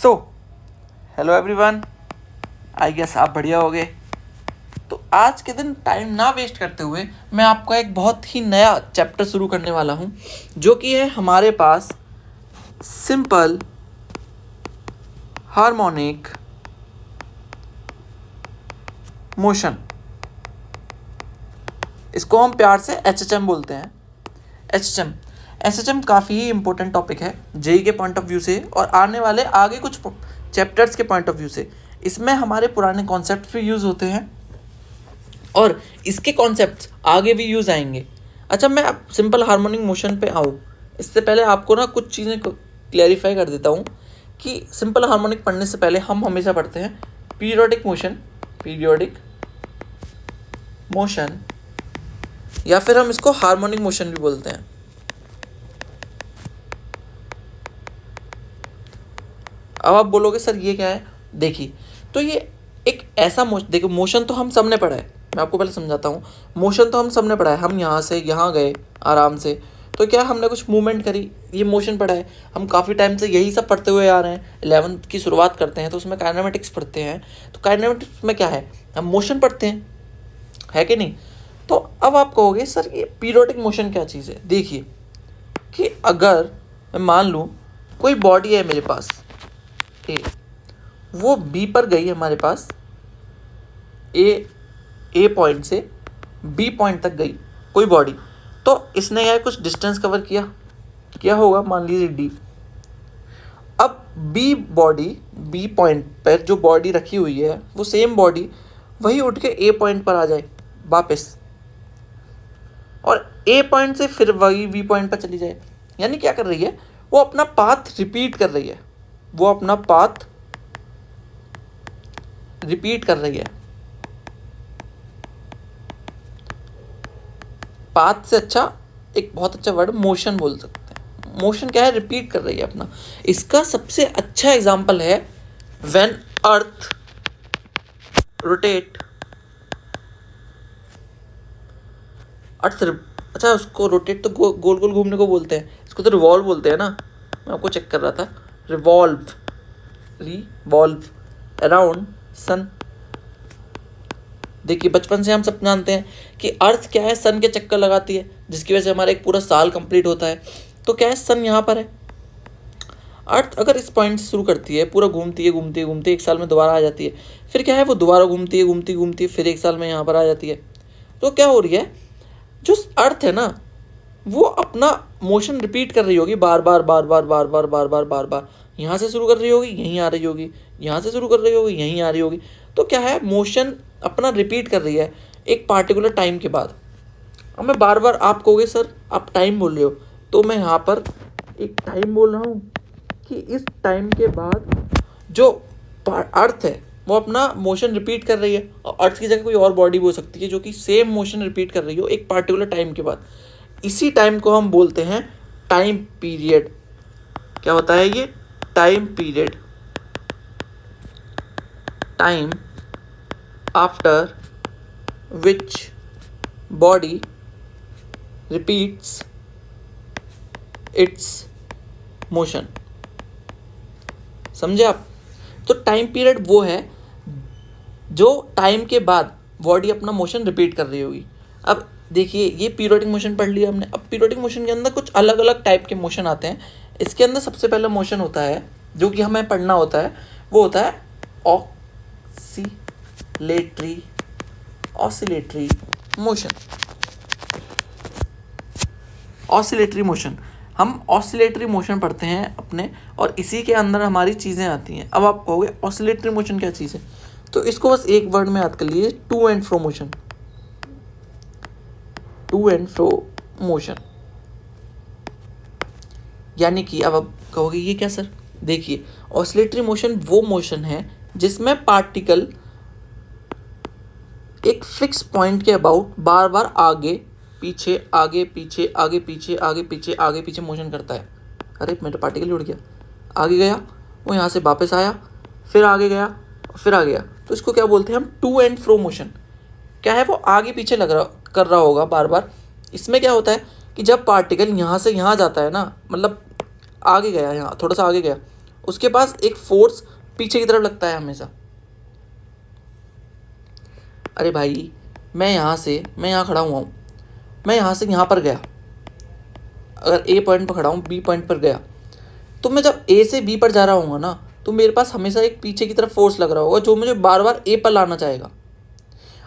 So hello everyone, I guess आप बढ़िया हो गए। तो आज के दिन टाइम ना वेस्ट करते हुए मैं आपका एक बहुत ही नया चैप्टर शुरू करने वाला हूँ, जो कि है हमारे पास सिंपल हार्मोनिक मोशन। इसको हम प्यार से एचएचएम बोलते हैं। एचएचएम काफ़ी ही इम्पोर्टेंट टॉपिक है जेई के पॉइंट ऑफ व्यू से और आने वाले आगे कुछ चैप्टर्स के पॉइंट ऑफ व्यू से। इसमें हमारे पुराने कॉन्सेप्ट भी यूज़ होते हैं और इसके कॉन्सेप्ट्स आगे भी यूज़ आएंगे। अच्छा, मैं अब सिंपल हार्मोनिक मोशन पे आऊँ इससे पहले आपको ना कुछ चीज़ें क्लैरिफाई कर देता हूँ कि सिंपल हार्मोनिक पढ़ने से पहले हम हमेशा पढ़ते हैं पीरियोडिक मोशन या फिर हम इसको हार्मोनिक मोशन भी बोलते हैं। अब आप बोलोगे सर ये क्या है? देखिए, तो ये एक ऐसा देखो, मोशन तो हम सब ने पढ़ा है। मैं आपको पहले समझाता हूँ। मोशन तो हम सब ने पढ़ा है। हम यहाँ से यहाँ गए आराम से, तो क्या हमने कुछ मूवमेंट करी, ये मोशन पढ़ा है। हम काफ़ी टाइम से यही सब पढ़ते हुए आ रहे हैं। 11th की शुरुआत करते हैं तो उसमें काइनेमेटिक्स पढ़ते हैं। तो काइनेमेटिक्स में क्या है, हम मोशन पढ़ते हैं, है कि नहीं? तो अब आप कहोगे सर ये पीरियोडिक मोशन क्या चीज़ है? देखिए कि अगर मैं मान लूँ कोई बॉडी है मेरे पास ए, वो बी पर गई हमारे पास, ए पॉइंट से बी पॉइंट तक गई कोई बॉडी, तो इसने यार कुछ डिस्टेंस कवर किया होगा, मान लीजिए डी। अब बी पॉइंट पर जो बॉडी रखी हुई है वो सेम बॉडी वही उठ के ए पॉइंट पर आ जाए वापस, और ए पॉइंट से फिर वही बी पॉइंट पर चली जाए। यानी क्या कर रही है, वो अपना पाथ रिपीट कर रही है। पाथ से अच्छा एक बहुत अच्छा वर्ड मोशन बोल सकते हैं। मोशन क्या है, रिपीट कर रही है अपना। इसका सबसे अच्छा एग्जांपल है व्हेन अर्थ रोटेट। अच्छा, उसको रोटेट तो गोल गोल घूमने को बोलते हैं, इसको तो रिवॉल्व बोलते हैं ना। मैं आपको चेक कर रहा था, रिवॉल्व अराउंड सन। देखिए, बचपन से हम सब जानते हैं कि अर्थ क्या है, सन के चक्कर लगाती है, जिसकी वजह से हमारा एक पूरा साल कंप्लीट होता है। तो क्या है, सन यहाँ पर है। अर्थ अगर इस पॉइंट से शुरू करती है, पूरा घूमती है, एक साल में दोबारा आ जाती है। फिर क्या है, वो दोबारा घूमती है, फिर एक साल में यहाँ पर आ जाती है। तो क्या हो रही है, जो अर्थ है ना, वो अपना मोशन रिपीट कर रही होगी बार बार। यहाँ से शुरू कर रही होगी, यहीं आ रही होगी, यहाँ से शुरू कर रही होगी, यहीं आ रही होगी। तो क्या है, मोशन अपना रिपीट कर रही है एक पार्टिकुलर टाइम के बाद। अब मैं बार बार, आप कहोगे सर आप टाइम बोल रहे हो, तो मैं यहाँ पर एक टाइम बोल रहा हूँ कि इस टाइम के बाद जो अर्थ है वो अपना मोशन रिपीट कर रही है, और अर्थ की जगह कोई और बॉडी भी हो सकती है जो कि सेम मोशन रिपीट कर रही हो एक पार्टिकुलर टाइम के बाद। इसी टाइम को हम बोलते हैं टाइम पीरियड। क्या होता है ये? Time period. Time after which body repeats it's motion. समझे आप? तो टाइम पीरियड वो है जो टाइम के बाद बॉडी अपना मोशन रिपीट कर रही होगी। अब देखिए, ये पीरियोडिक मोशन पढ़ लिया हमने। अब पीरियोडिक मोशन के अंदर कुछ अलग अलग टाइप के मोशन आते हैं। इसके अंदर सबसे पहला मोशन होता है जो कि हमें पढ़ना होता है, वो होता है ऑसिलेटरी मोशन। हम ऑसिलेटरी मोशन पढ़ते हैं अपने, और इसी के अंदर हमारी चीज़ें आती हैं। अब आप कहोगे ऑसिलेटरी मोशन क्या चीज़ है, तो इसको बस एक वर्ड में याद कर लीजिए, टू एंड फ्रो मोशन। यानी कि अब आप कहोगे ये क्या सर? देखिए, ऑसिलेटरी मोशन वो मोशन है जिसमें पार्टिकल एक फिक्स पॉइंट के अबाउट बार बार आगे पीछे मोशन करता है। अरे मेरा पार्टिकल ही उड़ गया, आगे गया, वो यहाँ से वापस आया, फिर आगे गया, फिर आ गया। तो इसको क्या बोलते हैं हम? To and fro motion. क्या है, वो आगे पीछे कर रहा होगा बार बार। इसमें क्या होता है कि जब पार्टिकल यहाँ से यहाँ जाता है ना, मतलब आगे गया, यहाँ थोड़ा सा आगे गया, उसके पास एक फोर्स पीछे की तरफ लगता है हमेशा। अरे भाई मैं यहाँ खड़ा हुआ हूँ, मैं यहाँ से यहाँ पर गया, अगर ए पॉइंट पर खड़ा हूँ, बी पॉइंट पर गया, तो मैं जब ए से बी पर जा रहा हूँ ना, तो मेरे पास हमेशा एक पीछे की तरफ फोर्स लग रहा होगा जो मुझे बार बार ए पर लाना चाहेगा।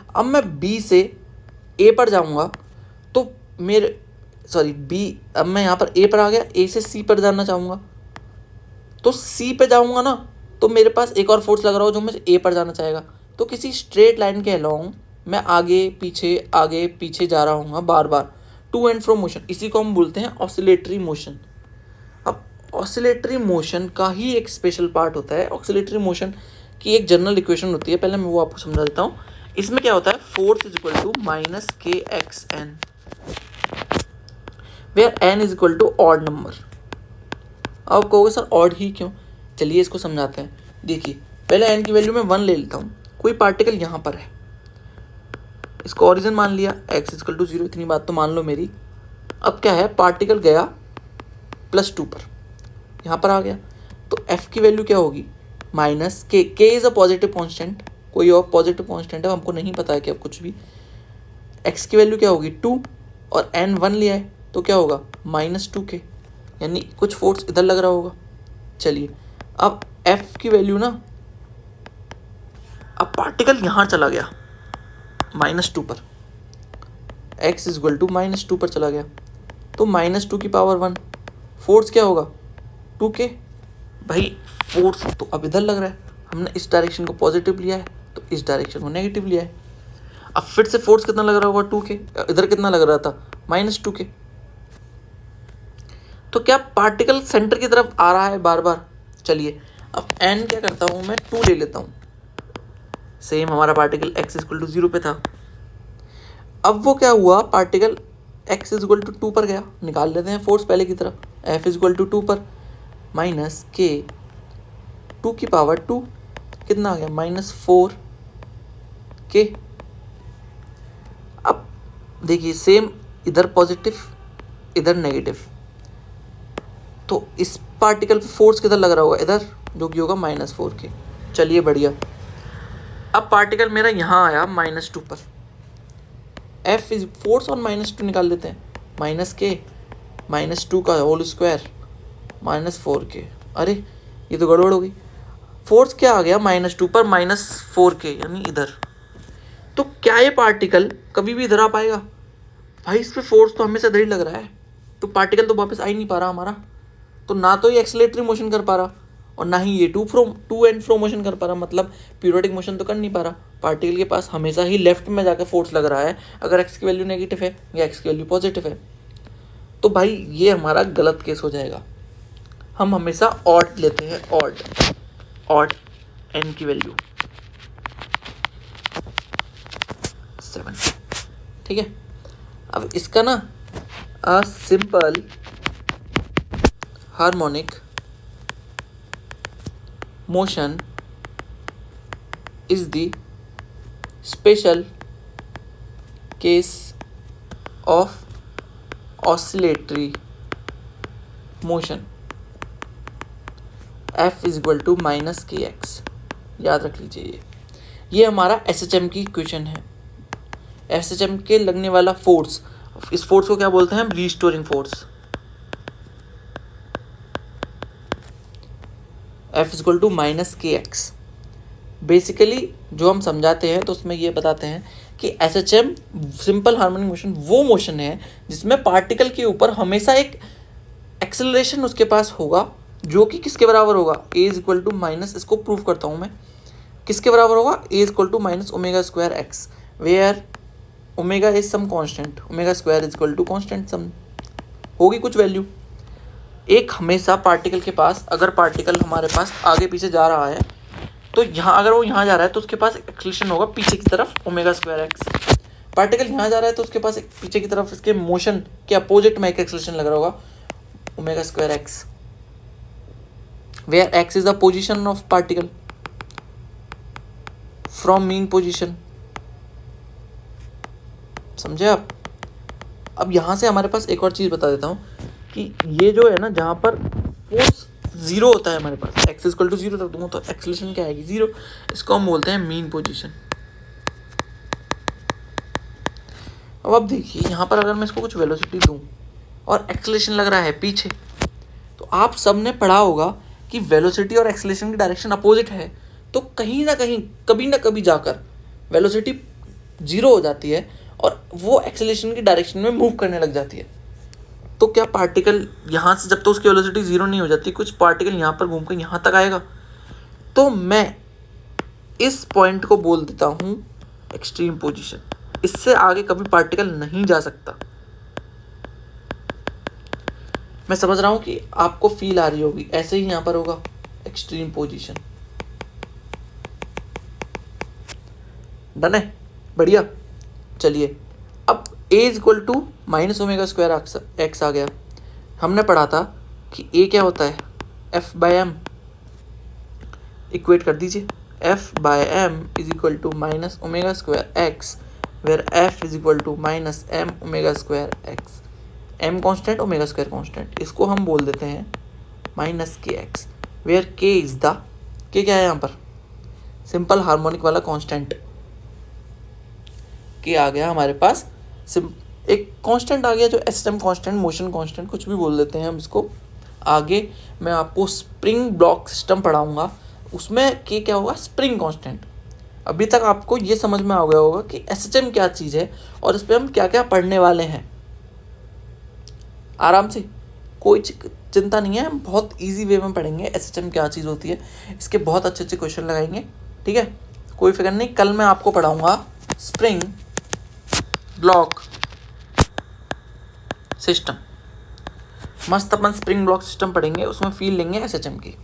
अब मैं बी से ए पर जाऊँगा तो अब मैं यहाँ पर ए पर आ गया, ए से सी पर जाना चाहूँगा तो सी पे जाऊँगा ना, तो मेरे पास एक और फोर्स लग रहा होगा जो मुझे ए पर जाना चाहेगा। तो किसी स्ट्रेट लाइन के अलोंग मैं आगे पीछे जा रहा हूँ बार बार, टू एंड फ्रो मोशन। इसी को हम बोलते हैं ऑसिलेटरी मोशन। अब ऑसिलेटरी मोशन का ही एक स्पेशल पार्ट होता है। ऑसिलेटरी मोशन की एक जनरल इक्वेशन होती है, पहले मैं वो आपको समझा देता हूँ। इसमें क्या होता है, force is equal to minus के x n, where n is equal to odd number. अब कहोगे सर ऑड ही क्यों, चलिए इसको समझाते हैं। देखिए पहले एन की वैल्यू मैं 1 ले लेता हूँ। कोई पार्टिकल यहाँ पर है, इसको ओरिजिन मान लिया, एक्स इज इक्वल टू 0, इतनी बात तो मान लो मेरी। अब क्या है, पार्टिकल गया +2 पर, यहाँ पर आ गया, तो एफ की वैल्यू क्या होगी, माइनस के इज़ अ पॉजिटिव कॉन्स्टेंट, कोई और पॉजिटिव कॉन्स्टेंट है हमको नहीं पता है कि अब कुछ भी। एक्स की वैल्यू क्या होगी 2 और एन 1 लिया है तो क्या होगा -2k, यानी कुछ फोर्स इधर लग रहा होगा। चलिए अब एफ की वैल्यू ना, अब पार्टिकल यहाँ चला गया -2 पर, x इज इक्वल टू -2 पर चला गया तो -2 की पावर 1, फोर्स क्या होगा 2k। भाई फोर्स तो अब इधर लग रहा है, हमने इस डायरेक्शन को पॉजिटिव लिया है तो इस डायरेक्शन को नेगेटिव लिया है। अब फिर से फोर्स कितना लग रहा होगा 2k, इधर कितना लग रहा था -2k। तो क्या पार्टिकल सेंटर की तरफ आ रहा है बार बार। चलिए अब n क्या करता हूँ मैं 2 ले लेता हूँ, सेम हमारा पार्टिकल x इक्वल टू 0 पे था। अब वो क्या हुआ, पार्टिकल x इक्वल टू 2 पर गया, निकाल लेते हैं फोर्स पहले की तरफ, f इक्वल टू 2 पर माइनस k 2 की पावर 2 कितना आ गया -4k। अब देखिए सेम, इधर पॉजिटिव इधर नेगेटिव, तो इस पार्टिकल पे फोर्स किधर लग रहा होगा, इधर, जो कि होगा -4k। चलिए बढ़िया, अब पार्टिकल मेरा यहाँ आया -2 पर, एफ इज फोर्स और -2 निकाल लेते हैं, -k -2 का होल स्क्वायर -4k। अरे ये तो गड़बड़ हो गई, फोर्स क्या आ गया -2 पर -4k, यानी इधर। तो क्या ये पार्टिकल कभी भी इधर आ पाएगा, भाई इस पे फोर्स तो हमेशा इधर ही लग रहा है, तो पार्टिकल तो वापस आ ही नहीं पा रहा हमारा। तो ना तो ये एक्सेलरेटरी मोशन कर पा रहा और ना ही ये टू एंड फ्रो मोशन कर पा रहा, मतलब पीरियोडिक मोशन तो कर नहीं पा रहा। पार्टिकल के पास हमेशा ही लेफ्ट में जाकर फोर्स लग रहा है, अगर एक्स की वैल्यू नेगेटिव है या एक्स की वैल्यू पॉजिटिव है। तो भाई ये हमारा गलत केस हो जाएगा। हम हमेशा ऑड लेते हैं, ऑड एन की वैल्यू 7, ठीक है। अब इसका ना a simple harmonic motion is the special case of oscillatory motion, f is equal to -kx। याद रख लीजिए, ये हमारा SHM की इक्वेशन है। SHM के लगने वाला फोर्स, इस फोर्स को क्या बोलते हैं हम, restoring force. F is equal to -kx। Basically जो हम समझाते हैं तो उसमें ये बताते हैं कि SHM सिंपल हार्मोनिक मोशन वो मोशन है जिसमें पार्टिकल के ऊपर हमेशा एक एक्सेलरेशन उसके पास होगा, जो कि किसके बराबर होगा, a is equal to minus, इसको प्रूव करता हूँ मैं, किसके बराबर होगा, a is equal to -ω²x, where omega is some constant, ω² is equal to constant some, होगी कुछ वैल्यू। एक हमेशा पार्टिकल के पास, अगर पार्टिकल हमारे पास आगे पीछे जा रहा है तो यहाँ, अगर वो यहाँ जा रहा है तो उसके पास एक्सेलरेशन होगा पीछे की तरफ ω²x। पार्टिकल यहाँ जा रहा है तो उसके पास एक पीछे की तरफ इसके मोशन के अपोजिट में एक एक्सेलरेशन लग रहा होगा ω²x, where x is the position of particle from mean position. समझे आप। अब यहाँ से हमारे पास एक और चीज़ बता देता हूँ कि ये जो है ना, जहाँ पर फोर्स जीरो होता है हमारे पास, एक्स इक्वल टू जीरो रख दूंगा तो एक्सेलरेशन क्या आएगी, जीरो। इसको हम बोलते हैं मीन पोजीशन। अब देखिए यहाँ पर अगर मैं इसको कुछ वेलोसिटी दूँ और एक्सेलरेशन लग रहा है पीछे, तो आप सब ने पढ़ा होगा कि वेलोसिटी और एक्सेलरेशन की डायरेक्शन अपोजिट है, तो कहीं ना कहीं कभी ना कभी जाकर वेलोसिटी जीरो हो जाती है और वो एक्सेलरेशन की डायरेक्शन में मूव करने लग जाती है। तो क्या पार्टिकल यहाँ से, जब तो उसकी वेलोसिटी जीरो नहीं हो जाती, कुछ पार्टिकल यहाँ पर घूमकर यहाँ तक आएगा, तो मैं इस पॉइंट को बोल देता हूँ एक्सट्रीम पोजीशन। इससे आगे कभी पार्टिकल नहीं जा सकता। मैं समझ रहा हूँ कि आपको फील आ रही होगी, ऐसे ही यहाँ पर होगा एक्सट्रीम पोजीशन। डन है, बढ़िया। चलिए अब a equal to minus omega square x आ गया। हमने पढ़ा था कि a क्या होता है, f बाय एम। इक्वेट कर दीजिए, f by m is equal to minus omega square x, where f is equal to minus m omega square x. m constant, omega square constant, इसको हम बोल देते हैं माइनस के x, where k is the, k क्या है यहाँ पर, सिंपल हार्मोनिक वाला कॉन्स्टेंट के आ गया हमारे पास। एक कांस्टेंट आ गया जो एसएम कांस्टेंट, मोशन कांस्टेंट, कुछ भी बोल देते हैं हम इसको। आगे मैं आपको स्प्रिंग ब्लॉक सिस्टम पढ़ाऊंगा, उसमें के क्या होगा, स्प्रिंग कांस्टेंट। अभी तक आपको ये समझ में आ गया होगा कि एसएचएम क्या चीज़ है और इस पर हम क्या क्या पढ़ने वाले हैं। आराम से, कोई चिंता नहीं है, हम बहुत ईजी वे में पढ़ेंगे एसएचएम क्या चीज़ होती है। इसके बहुत अच्छे अच्छे क्वेश्चन लगाएंगे, ठीक है, कोई फिक्र नहीं। कल मैं आपको पढ़ाऊँगा स्प्रिंग ब्लॉक सिस्टम। मस्त अपन स्प्रिंग ब्लॉक सिस्टम पढ़ेंगे, उसमें फील लेंगे एसएचएम की।